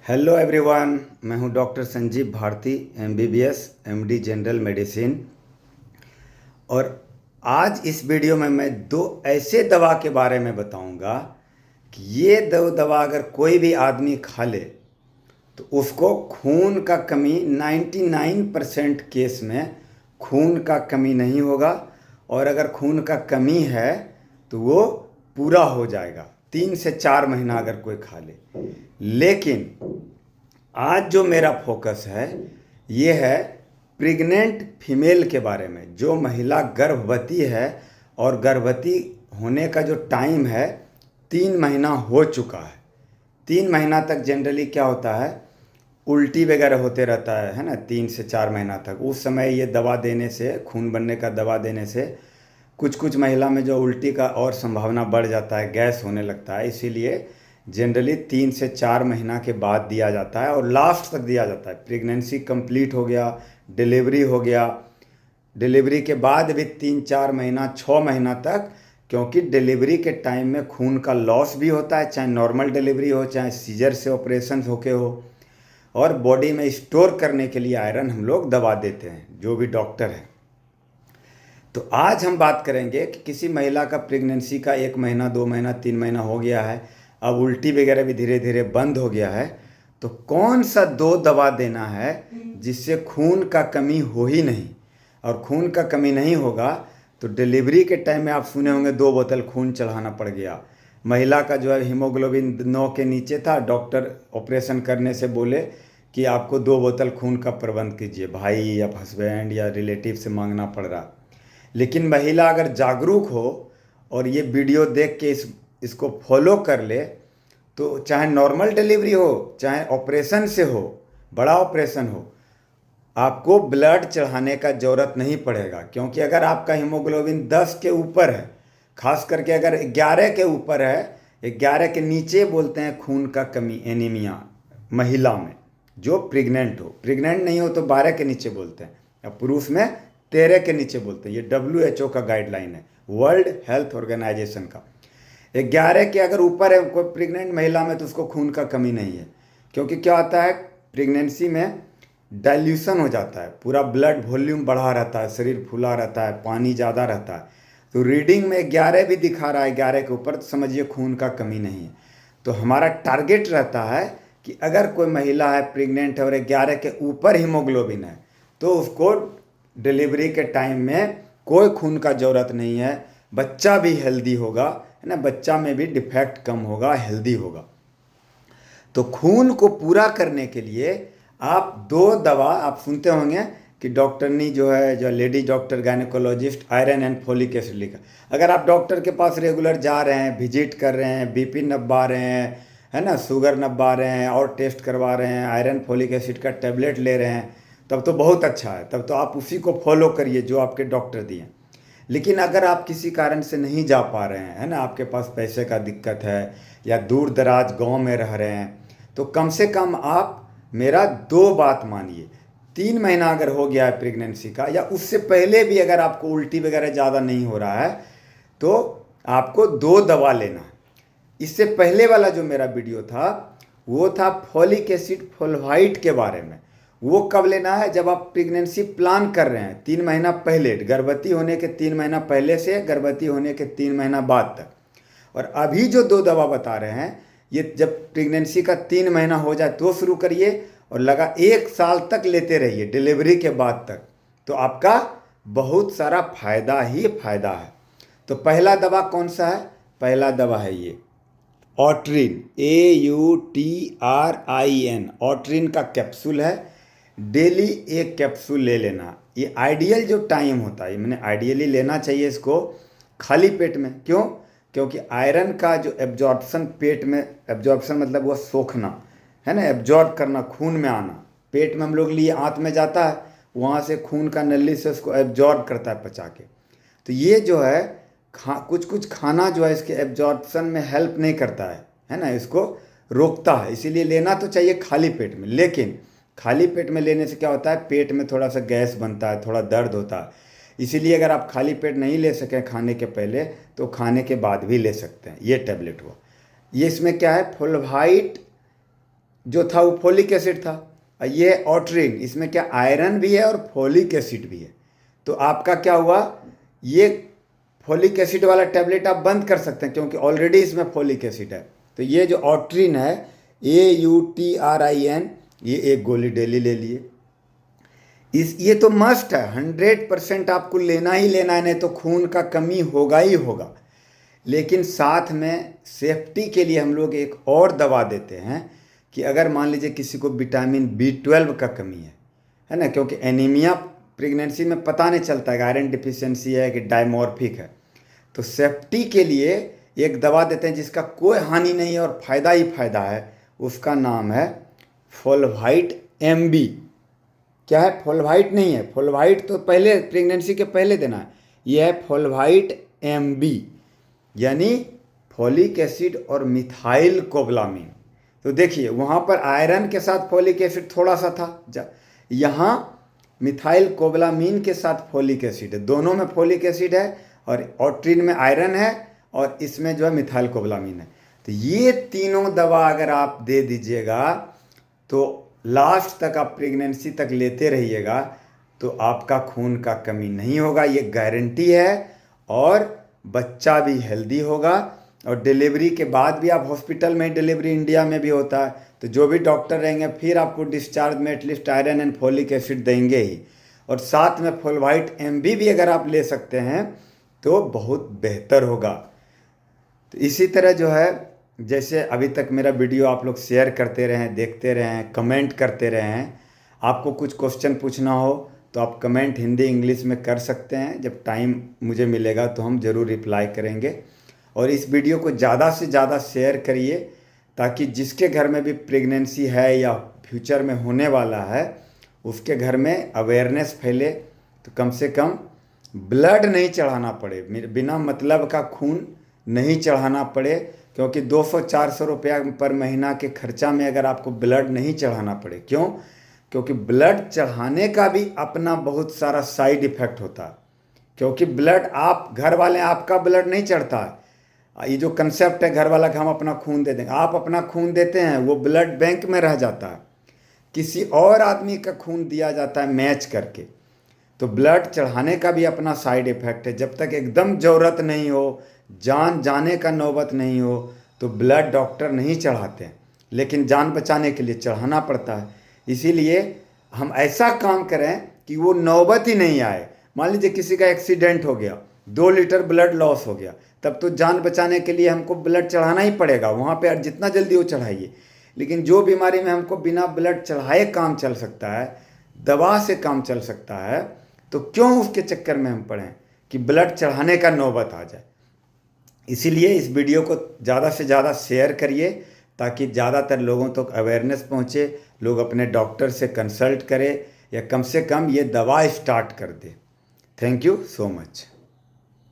Hello everyone, मैं हूं doctor Sanjeev Bharti, MBBS MD general medicine. और आज इस वीडियो में मैं दो ऐसे दवा के बारे में बताऊंगा कि ये दो दवा अगर कोई भी आदमी खा ले तो उसको खून का कमी 99% केस में खून का कमी नहीं होगा, और अगर खून का कमी है तो वो पूरा हो जाएगा 3 से 4 महीना अगर कोई खा ले। लेकिन आज जो मेरा फोकस है ये है प्रेग्नेंट फीमेल के बारे में। जो महिला गर्भवती है और गर्भवती होने का जो टाइम है 3 महीना हो चुका है। 3 महीना तक जनरली क्या होता है, उल्टी वगैरह होते रहता है ना, 3 से 4 महीना तक। उस समय ये दवा देने से, खून बनने का दवा देने से कुछ कुछ महिला में जो उल्टी का और संभावना बढ़ जाता है, गैस होने लगता है। इसीलिए जनरली 3 से 4 महीना के बाद दिया जाता है और लास्ट तक दिया जाता है। प्रेगनेंसी कंप्लीट हो गया, डिलीवरी हो गया, डिलीवरी के बाद भी 3 4 महीना 6 महीना तक, क्योंकि डिलीवरी के टाइम में खून का लॉस भी होता है, चाहे नॉर्मल डिलीवरी हो चाहे सीजर से ऑपरेशन होके हो। और बॉडी में स्टोर करने के लिए आयरन हम लोग दवा देते हैं, जो भी डॉक्टर है। तो आज हम बात करेंगे कि किसी महिला का प्रेगनेंसी का 1 महीना 2 महीना 3 महीना हो गया है, अब उल्टी वगैरह भी धीरे धीरे बंद हो गया है, तो कौन सा दो दवा देना है जिससे खून का कमी हो ही नहीं। और खून का कमी नहीं होगा तो डिलीवरी के टाइम में आप सुने होंगे 2 बोतल खून चढ़ाना पड़ गया। महिला का जो है हीमोग्लोबिन 9 के नीचे था, डॉक्टर ऑपरेशन करने से बोले कि आपको 2 बोतल खून का प्रबंध कीजिए, भाई या हस्बैंड या रिलेटिव से मांगना पड़ रहा। लेकिन महिला अगर जागरूक हो और ये वीडियो देख के इसको फॉलो कर ले, तो चाहे नॉर्मल डिलीवरी हो चाहे ऑपरेशन से हो, बड़ा ऑपरेशन हो, आपको ब्लड चढ़ाने का ज़रूरत नहीं पड़ेगा। क्योंकि अगर आपका हीमोग्लोबिन 10 के ऊपर है, खास करके अगर 11 के ऊपर है, 11 के नीचे बोलते हैं खून का कमी, एनीमिया, महिला में जो प्रेग्नेंट हो। प्रेग्नेंट नहीं हो तो 12 के नीचे बोलते हैं, या पुरुष में 13 के नीचे बोलते हैं। ये WHO का गाइडलाइन है, वर्ल्ड हेल्थ ऑर्गेनाइजेशन का। 11 के अगर ऊपर है कोई प्रेग्नेंट महिला में तो उसको खून का कमी नहीं है। क्योंकि क्या होता है, प्रेगनेंसी में डाइल्यूशन हो जाता है, पूरा ब्लड वॉल्यूम बढ़ा रहता है, शरीर फूला रहता है, पानी ज़्यादा रहता है। तो रीडिंग में 11 भी दिखा रहा है, 11 के ऊपर, तो समझिए खून का कमी नहीं है। तो हमारा टारगेट रहता है कि अगर कोई महिला है प्रेग्नेंट है और 11 के ऊपर हीमोग्लोबिन है तो उसको डिलीवरी के टाइम में कोई खून का ज़रूरत नहीं है। बच्चा भी हेल्दी होगा, है ना, बच्चा में भी डिफेक्ट कम होगा, हेल्दी होगा। तो खून को पूरा करने के लिए आप दो दवा आप सुनते होंगे कि डॉक्टरनी जो है, जो lady doctor gynaecologist, iron and folic acid लिखा। अगर आप डॉक्टर के पास रेगुलर जा रहे हैं, विजिट कर रहे हैं, बीपी नपवा रहे हैं, है ना, शुगर नपवा रहे हैं और टेस्ट करवा रहे हैं, आयरन फोलिक एसिड का टेबलेट ले रहे हैं, तब तो बहुत अच्छा है, तब तो आप उसी को फॉलो करिए जो आपके डॉक्टर दिए। लेकिन अगर आप किसी कारण से नहीं जा पा रहे हैं, है ना, आपके पास पैसे का दिक्कत है या दूर दराज गांव में रह रहे हैं, तो कम से कम आप मेरा दो बात मानिए। 3 महीना अगर हो गया है प्रेगनेंसी का, या उससे पहले भी अगर आपको उल्टी वगैरह ज़्यादा नहीं हो रहा है, तो आपको दो दवा लेना है। इससे पहले वाला जो मेरा वीडियो था वो था फॉलिक एसिड फोल्वाइट के बारे में। वो कब लेना है, जब आप प्रेगनेंसी प्लान कर रहे हैं, 3 महीना पहले, गर्भवती होने के 3 महीना पहले से गर्भवती होने के 3 महीना बाद तक। और अभी जो दो दवा बता रहे हैं, ये जब प्रेगनेंसी का 3 महीना हो जाए तो शुरू करिए और लगा 1 साल तक लेते रहिए डिलीवरी के बाद तक, तो आपका बहुत सारा फायदा ही फायदा है। तो पहला दवा कौन सा है, पहला दवा है ये ऑट्रिन, AUTRIN। ऑट्रिन का कैप्सूल है, डेली एक कैप्सूल ले लेना। ये आइडियल जो टाइम होता है, मैंने आइडियली लेना चाहिए इसको खाली पेट में। क्यों, क्योंकि आयरन का जो एब्जॉर्प्शन पेट में, एब्जॉर्प्शन मतलब वो सोखना, है ना, एब्जॉर्ब करना, खून में आना। पेट में हम लोग लिए आंत में जाता है, वहाँ से खून का नली से उसको एब्जॉर्ब करता है पचा के। तो ये जो है कुछ कुछ खाना जो है इसके एब्जॉर्प्शन में हेल्प नहीं करता है ना, इसको रोकता है। इसीलिए लेना तो चाहिए खाली पेट में। लेकिन खाली पेट में लेने से क्या होता है, पेट में थोड़ा सा गैस बनता है, थोड़ा दर्द होता है। इसीलिए अगर आप खाली पेट नहीं ले सकें खाने के पहले, तो खाने के बाद भी ले सकते हैं। ये टैबलेट हुआ। ये इसमें क्या है, फोल्वाइट जो था वो फोलिक एसिड था, और ये ऑट्रिन, इसमें क्या आयरन भी है और फोलिक एसिड भी है। तो आपका क्या हुआ, ये फोलिक एसिड वाला टैबलेट आप बंद कर सकते हैं क्योंकि ऑलरेडी इसमें फोलिक एसिड है। तो ये जो ऑट्रिन है, AUTRIN, ये एक गोली डेली ले लिए। ये तो मस्ट है, 100% आपको लेना ही लेना है, नहीं तो खून का कमी होगा ही होगा। लेकिन साथ में सेफ्टी के लिए हम लोग एक और दवा देते हैं कि अगर मान लीजिए किसी को विटामिन B12 का कमी है ना, क्योंकि एनीमिया प्रेगनेंसी में पता नहीं चलता है आयरन डिफिशियंसी है कि डायमॉर्फिक है। तो सेफ्टी के लिए एक दवा देते हैं जिसका कोई हानि नहीं है और फ़ायदा ही फ़ायदा है, उसका नाम है फोलवाइट MB। क्या है, फोलवाइट नहीं है, फोलवाइट तो पहले प्रेगनेंसी के पहले देना है, यह है फोलवाइट MB, यानी फोलिक एसिड और मिथाइल कोबलामिन। तो देखिए वहाँ पर आयरन के साथ फोलिक एसिड थोड़ा सा था, यहाँ मिथाइल कोबलामिन के साथ फोलिक एसिड है, दोनों में फोलिक एसिड है और ऑट्रिन में आयरन है और इसमें जो है मिथाइल कोबलामिन है। तो ये तीनों दवा अगर आप दे दीजिएगा तो लास्ट तक आप प्रेगनेंसी तक लेते रहिएगा तो आपका खून का कमी नहीं होगा, ये गारंटी है। और बच्चा भी हेल्दी होगा और डिलीवरी के बाद भी आप हॉस्पिटल में, डिलीवरी इंडिया में भी होता है, तो जो भी डॉक्टर रहेंगे फिर आपको डिस्चार्ज में at least iron and folic acid देंगे ही, और साथ में फोलवाइट MB भी अगर आप ले सकते हैं तो बहुत बेहतर होगा। तो इसी तरह जो है, जैसे अभी तक मेरा वीडियो आप लोग शेयर करते रहें, देखते रहें, कमेंट करते रहें। आपको कुछ क्वेश्चन पूछना हो तो आप कमेंट हिंदी इंग्लिश में कर सकते हैं, जब टाइम मुझे मिलेगा तो हम ज़रूर रिप्लाई करेंगे। और इस वीडियो को ज़्यादा से ज़्यादा शेयर करिए ताकि जिसके घर में भी प्रेगनेंसी है या फ्यूचर में होने वाला है उसके घर में अवेयरनेस फैले, तो कम से कम ब्लड नहीं चढ़ाना पड़े, बिना मतलब का खून नहीं चढ़ाना पड़े, क्योंकि 200-400 रुपया पर महीना के खर्चा में अगर आपको ब्लड नहीं चढ़ाना पड़े। क्यों? क्योंकि ब्लड चढ़ाने का भी अपना बहुत सारा साइड इफ़ेक्ट होता है, क्योंकि ब्लड आप घर वाले, आपका ब्लड नहीं चढ़ता है। ये जो कंसेप्ट है घर वाला कि हम अपना खून दे देंगे, आप अपना खून देते हैं वो ब्लड बैंक में रह जाता है, किसी और आदमी का खून दिया जाता है मैच करके। तो ब्लड चढ़ाने का भी अपना साइड इफ़ेक्ट है। जब तक एकदम ज़रूरत नहीं हो, जान जाने का नौबत नहीं हो, तो ब्लड डॉक्टर नहीं चढ़ाते हैं, लेकिन जान बचाने के लिए चढ़ाना पड़ता है। इसीलिए हम ऐसा काम करें कि वो नौबत ही नहीं आए। मान लीजिए किसी का एक्सीडेंट हो गया, 2 लीटर ब्लड लॉस हो गया, तब तो जान बचाने के लिए हमको ब्लड चढ़ाना ही पड़ेगा, वहाँ पे जितना जल्दी हो चढ़ाइए। लेकिन जो बीमारी में हमको बिना ब्लड चढ़ाए काम चल सकता है, दवा से काम चल सकता है, तो क्यों उसके चक्कर में हम पड़ें कि ब्लड चढ़ाने का नौबत आ जाए। इसीलिए इस वीडियो को ज़्यादा से ज़्यादा शेयर करिए ताकि ज़्यादातर लोगों तक अवेयरनेस पहुँचे, लोग अपने डॉक्टर से कंसल्ट करें या कम से कम ये दवा स्टार्ट कर दें। Thank you so much.